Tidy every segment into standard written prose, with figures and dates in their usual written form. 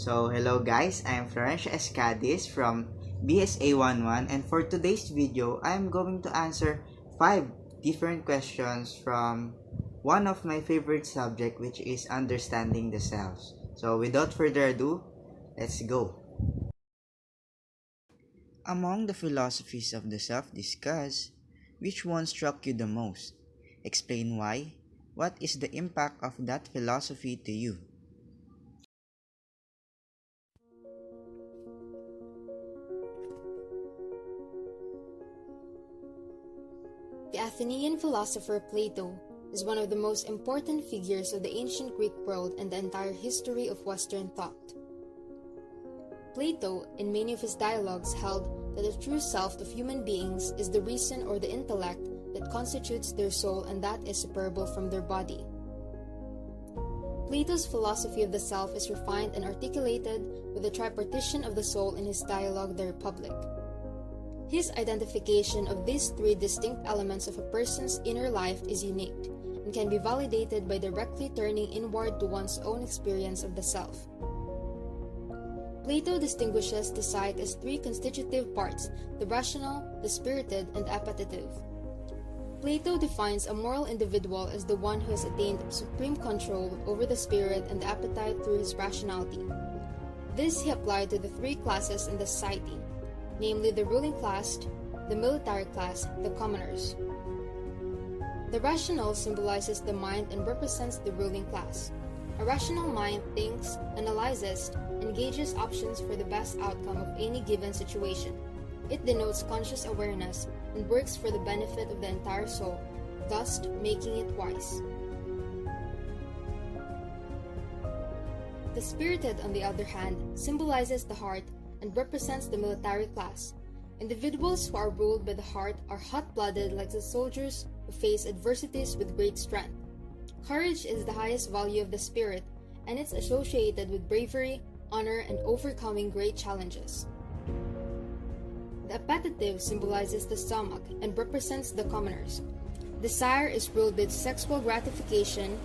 So, hello guys, I'm Florencio CADIZ from BSA1-1, and for today's video, I'm going to answer 5 different questions from one of my favorite subject, which is understanding the self. So, without further ado, let's go. Among the philosophies of the self discussed, which one struck you the most? Explain why. What is the impact of that philosophy to you? The Athenian philosopher Plato is one of the most important figures of the ancient Greek world and the entire history of Western thought. Plato, in many of his dialogues, held that the true self of human beings is the reason or the intellect that constitutes their soul and that is separable from their body. Plato's philosophy of the self is refined and articulated with the tripartition of the soul in his dialogue The Republic. His identification of these 3 distinct elements of a person's inner life is unique and can be validated by directly turning inward to one's own experience of the self. Plato distinguishes the psyche as 3 constitutive parts: the rational, the spirited, and the appetitive. Plato defines a moral individual as the one who has attained supreme control over the spirit and the appetite through his rationality. This he applied to the 3 classes in the society, namely the ruling class, the military class, the commoners. The rational symbolizes the mind and represents the ruling class. A rational mind thinks, analyzes, and gauges options for the best outcome of any given situation. It denotes conscious awareness and works for the benefit of the entire soul, thus making it wise. The spirited, on the other hand, symbolizes the heart and represents the military class. Individuals who are ruled by the heart are hot-blooded like the soldiers who face adversities with great strength. Courage is the highest value of the spirit, and it's associated with bravery, honor, and overcoming great challenges. The appetitive symbolizes the stomach and represents the commoners. Desire is ruled with sexual gratification,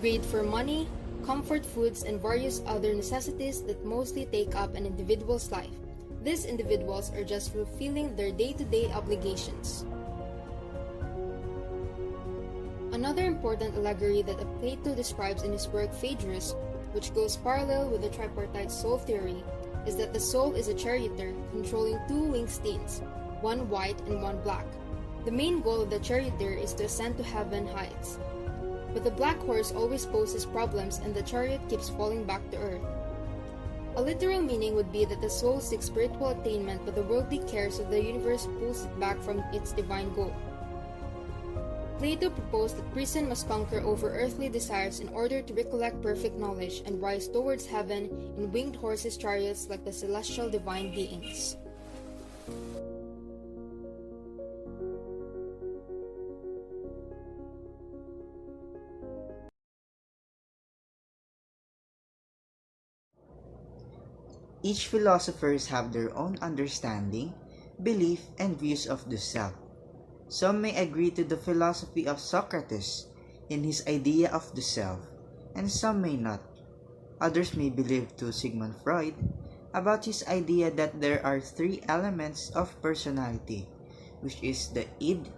greed for money, comfort foods, and various other necessities that mostly take up an individual's life. These individuals are just fulfilling their day-to-day obligations. Another important allegory that Plato describes in his work Phaedrus, which goes parallel with the tripartite soul theory, is that the soul is a charioteer controlling 2 winged steeds, one white and one black. The main goal of the charioteer is to ascend to heaven heights. But the black horse always poses problems and the chariot keeps falling back to earth. A literal meaning would be that the soul seeks spiritual attainment, but the worldly cares of the universe pulls it back from its divine goal. Plato proposed that prison must conquer over earthly desires in order to recollect perfect knowledge and rise towards heaven in winged horses' chariots like the celestial divine beings. Each philosophers have their own understanding, belief, and views of the self. Some may agree to the philosophy of Socrates in his idea of the self, and some may not. Others may believe to Sigmund Freud about his idea that there are 3 elements of personality, which is the id,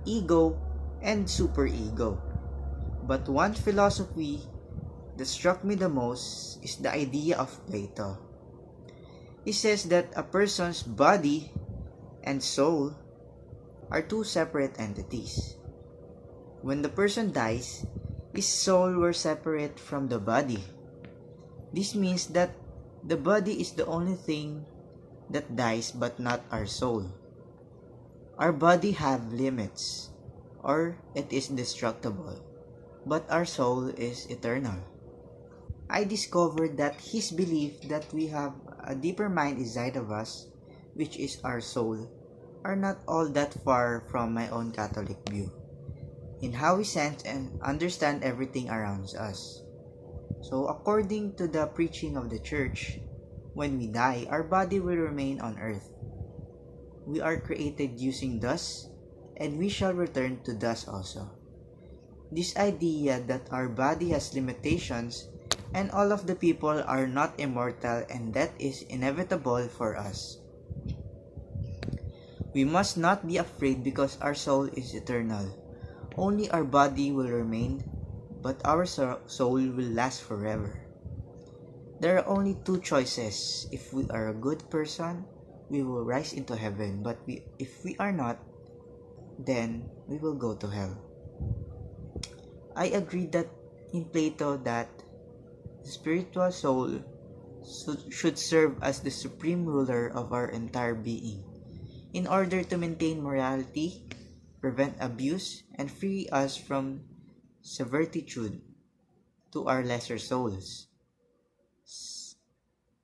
ego, and superego. But one philosophy that struck me the most is the idea of Plato. He says that a person's body and soul are 2 separate entities. When the person dies, his soul were separate from the body. This means that the body is the only thing that dies but not our soul. Our body have limits, or it is destructible, but our soul is eternal. I discovered that his belief that we have a deeper mind inside of us, which is our soul, are not all that far from my own Catholic view in how we sense and understand everything around us. So according to the preaching of the church, when we die, our body will remain on earth. We are created using dust, and we shall return to dust also. This idea that our body has limitations And all of the people are not immortal, and that is inevitable for us. We must not be afraid because our soul is eternal. Only our body will remain, but our soul will last forever. There are only two choices. If we are a good person, we will rise into heaven, but if we are not, then we will go to hell. I agree that in Plato that the spiritual soul should serve as the supreme ruler of our entire being, in order to maintain morality, prevent abuse, and free us from servitude to our lesser souls.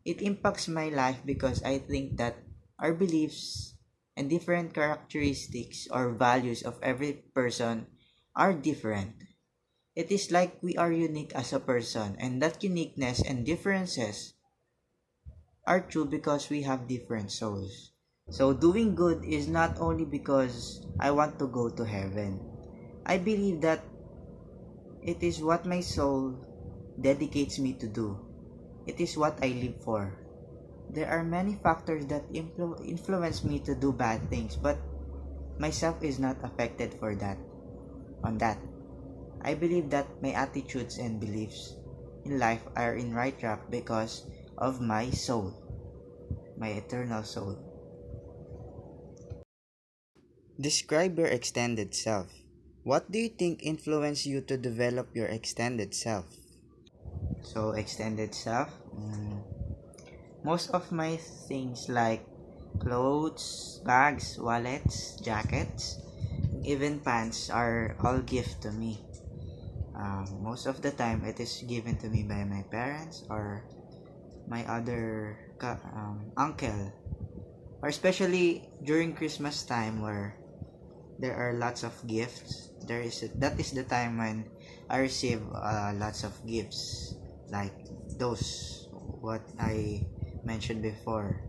It impacts my life because I think that our beliefs and different characteristics or values of every person are different. It is like we are unique as a person, and that uniqueness and differences are true because we have different souls. So doing good is not only because I want to go to heaven. I believe that it is what my soul dedicates me to do. It is what I live for. There are many factors that influence me to do bad things, but myself is not affected for that. On that, I believe that my attitudes and beliefs in life are in right track because of my soul, my eternal soul. Describe your extended self. What do you think influenced you to develop your extended self? So, extended self, most of my things like clothes, bags, wallets, jackets, even pants are all gift to me. Most of the time, it is given to me by my parents or my other uncle, or especially during Christmas time where there are lots of gifts. That is the time when I receive lots of gifts like those what I mentioned before.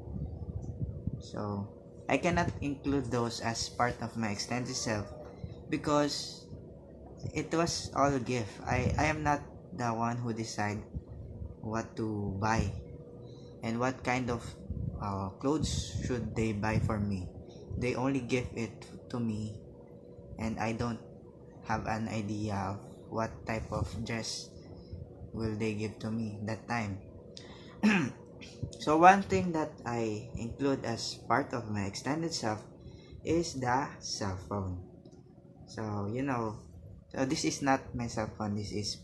So I cannot include those as part of my extended self because it was all gift. I am not the one who decide what to buy and what kind of clothes should they buy for me. They only give it to me, and I don't have an idea of what type of dress will they give to me that time. So one thing that I include as part of my extended self is the cell phone. So so this is not my cell phone, this is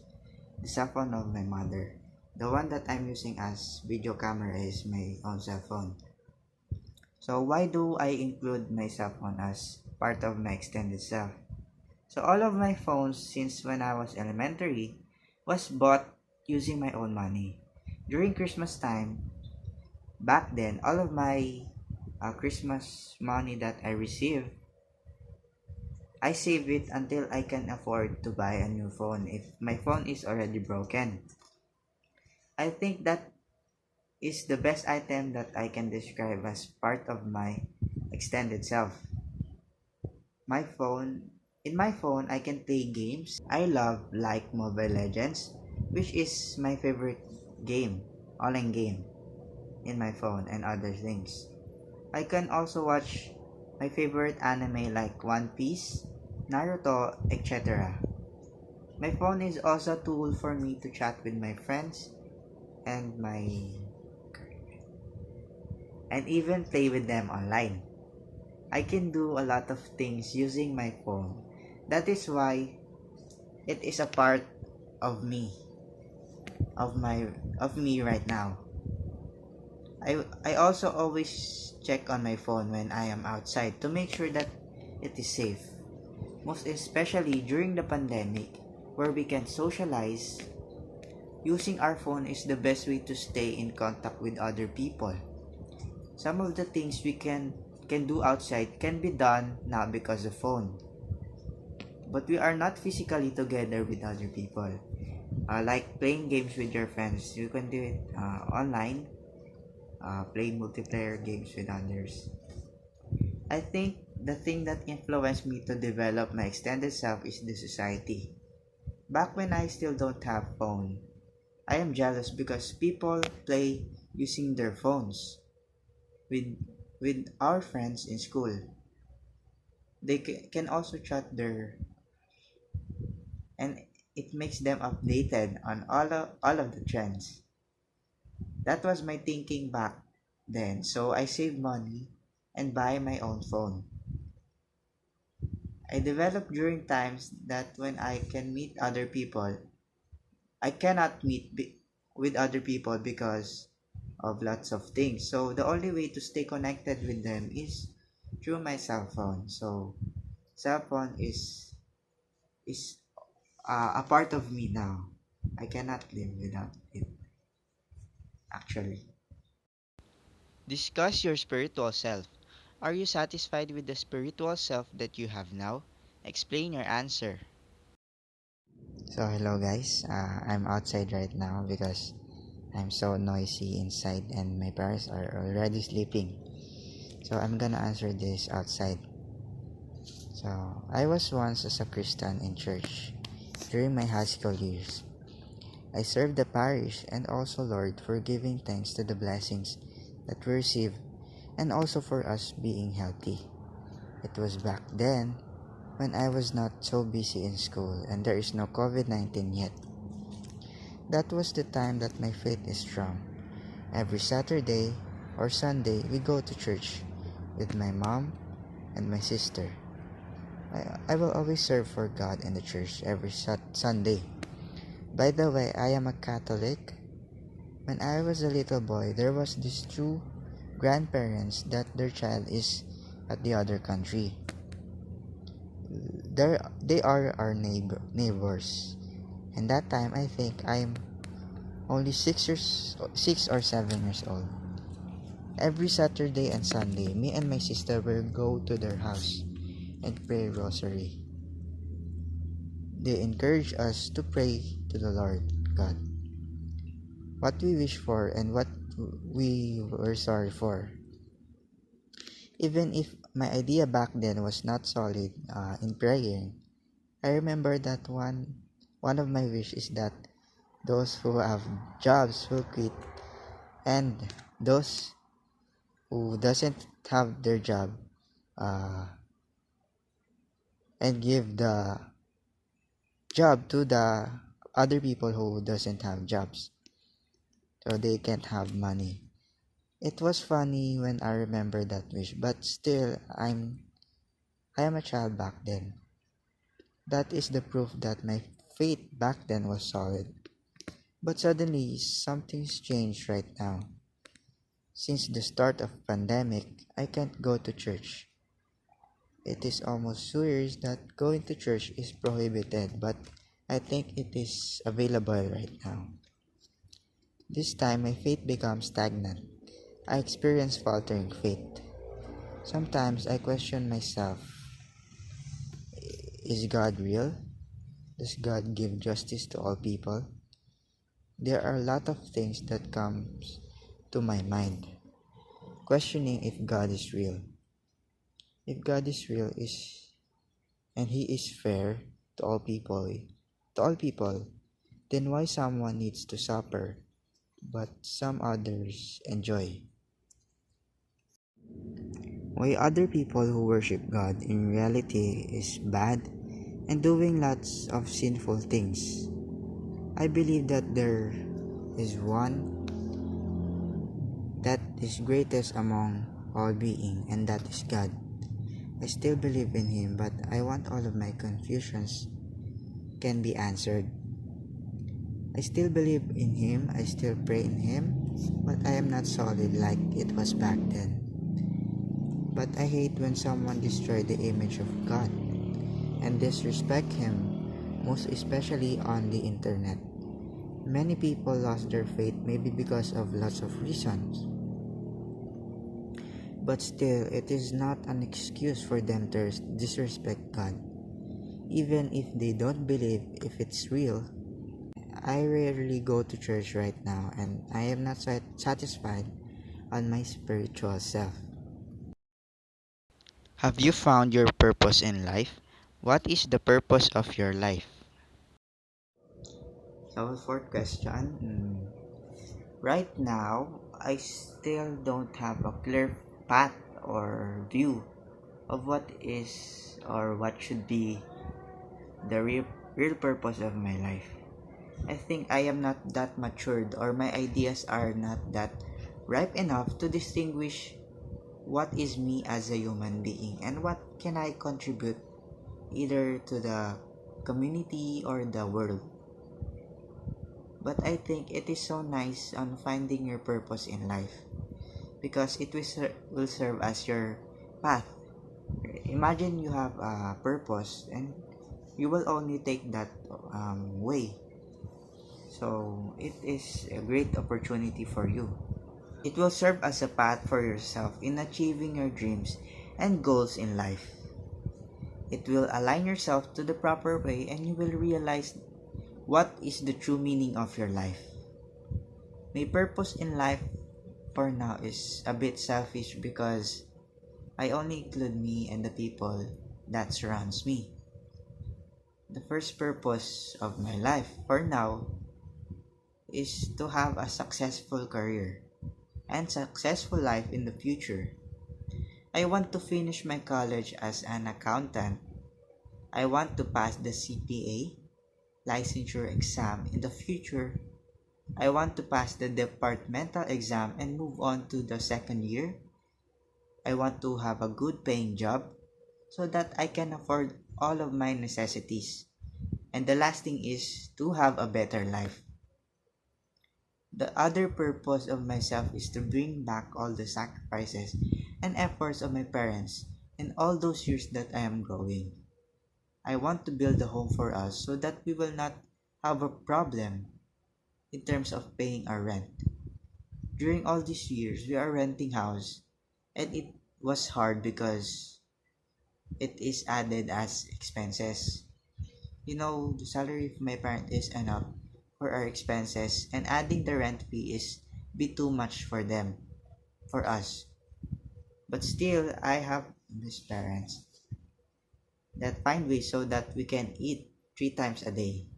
the cell phone of my mother. The one that I'm using as video camera is my own cell phone. So why do I include my cell phone as part of my extended self? So all of my phones since when I was elementary was bought using my own money. During Christmas time, back then, all of my Christmas money that I receive, I save it until I can afford to buy a new phone if my phone is already broken. I think that is the best item that I can describe as part of my extended self. My phone, in my phone, I can play games. I love like Mobile Legends, which is my favorite game, online game in my phone and other things. I can also watch my favorite anime like One Piece, Naruto, etc. My phone is also a tool for me to chat with my friends and even play with them online. I can do a lot of things using my phone. That is why it is a part of me, of me right now. I also always check on my phone when I am outside to make sure that it is safe. Most especially during the pandemic where we can socialize, using our phone is the best way to stay in contact with other people. Some of the things we can do outside can be done now because of phone. But we are not physically together with other people. Like playing games with your friends, you can do it online, play multiplayer games with others. I think the thing that influenced me to develop my extended self is the society. Back when I still don't have phone, I am jealous because people play using their phones with our friends in school. They can also chat their, and it makes them updated on all of the trends. That was my thinking back then. So I save money and buy my own phone. I developed during times that when I can meet other people, I cannot with other people because of lots of things. So the only way to stay connected with them is through my cell phone. So cell phone is a part of me now. I cannot live without it actually. Discuss your spiritual self. Are you satisfied with the spiritual self that you have now? Explain your answer. So hello guys, I'm outside right now because I'm so noisy inside and my parents are already sleeping. So I'm gonna answer this outside. So I was once as a Christian in church during my high school years. I served the parish and also Lord for giving thanks to the blessings that we receive and also for us being healthy. It was back then when I was not so busy in school and there is no COVID-19 yet. That was the time that my faith is strong. Every Saturday or Sunday, we go to church with my mom and my sister. I will always serve for God in the church every Sunday. By the way, I am a Catholic. When I was a little boy, there was these two grandparents that their child is at the other country. They are our neighbors. And that time, I think I'm only 6 or 7 years old. Every Saturday and Sunday, me and my sister will go to their house and pray rosary. They encourage us to pray to the Lord God what we wish for and what we were sorry for. Even if my idea back then was not solid in praying, I remember that one of my wish is that those who have jobs will quit and those who doesn't have their job uh, and give the job to the other people who doesn't have jobs so they can't have money. It was funny when I remember that wish, but still I am a child back then. That is the proof that my faith back then was solid. But suddenly something's changed right now. Since the start of pandemic, I can't go to church. It is almost 2 years that going to church is prohibited, but I think it is available right now. This time my faith becomes stagnant. I experience faltering faith. Sometimes I question myself. Is God real? Does God give justice to all people? There are a lot of things that comes to my mind, questioning if God is real. If God is real is and he is fair to all people, then why someone needs to suffer but some others enjoy? Why other people who worship God in reality is bad and doing lots of sinful things? I believe that there is one that is greatest among all being, and that is God. I still believe in him, but I want all of my confusions can be answered. I still believe in him, I still pray in him, but I am not solid like it was back then. But I hate when someone destroys the image of God and disrespect him, most especially on the internet. Many people lost their faith maybe because of lots of reasons. But still, it is not an excuse for them to disrespect God. Even if they don't believe if it's real, I rarely go to church right now and I am not satisfied on my spiritual self. Have you found your purpose in life? What is the purpose of your life? So, fourth question. Right now, I still don't have a clear path or view of what is or what should be the real purpose of my life. I think I am not that matured, or my ideas are not that ripe enough to distinguish what is me as a human being and what can I contribute either to the community or the world. But I think it is so nice on finding your purpose in life because it will serve as your path. Imagine you have a purpose and you will only take that way. So it is a great opportunity for you. It will serve as a path for yourself in achieving your dreams and goals in life. It will align yourself to the proper way and you will realize what is the true meaning of your life. My purpose in life for now is a bit selfish because I only include me and the people that surrounds me. The first purpose of my life for now is to have a successful career and successful life in the future. I want to finish my college as an accountant. I want to pass the CPA licensure exam in the future. I want to pass the departmental exam and move on to the second year. I want to have a good paying job so that I can afford all of my necessities. And the last thing is to have a better life. The other purpose of myself is to bring back all the sacrifices and efforts of my parents in all those years that I am growing. I want to build a home for us so that we will not have a problem in terms of paying our rent. During all these years, we are renting house and it was hard because it is added as expenses. The salary of my parent is enough for our expenses and adding the rent fee is be too much for them, for us. But still, I have these parents that find ways so that we can eat 3 times a day.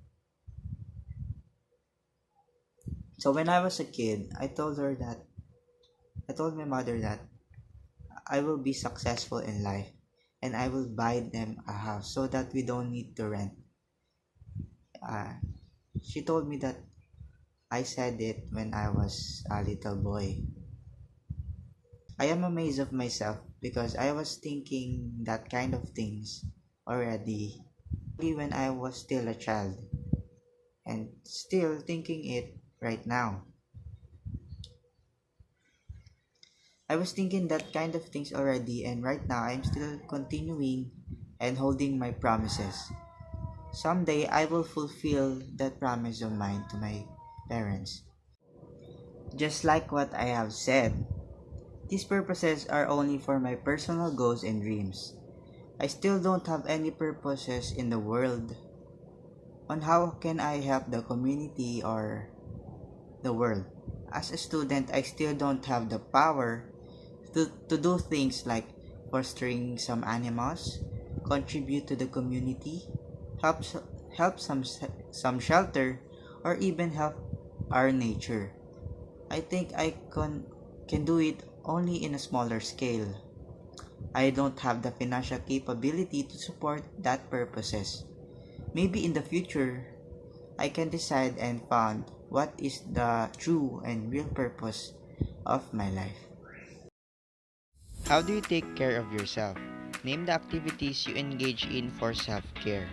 So when I was a kid, I told my mother that I will be successful in life and I will buy them a house so that we don't need to rent. Uh, she told me that I said it when I was a little boy. I am amazed of myself because I was thinking that kind of things already when I was still a child and still thinking it right now. I was thinking that kind of things already and right now I'm still continuing and holding my promises. Someday I will fulfill that promise of mine to my parents. Just like what I have said, these purposes are only for my personal goals and dreams. I still don't have any purposes in the world on how can I help the community or the world. As a student, I still don't have the power to do things like fostering some animals, contribute to the community, help help some shelter, or even help our nature. I think I can do it only in a smaller scale. I don't have the financial capability to support that purposes. Maybe in the future, I can decide and find what is the true and real purpose of my life. How do you take care of yourself? Name the activities you engage in for self-care.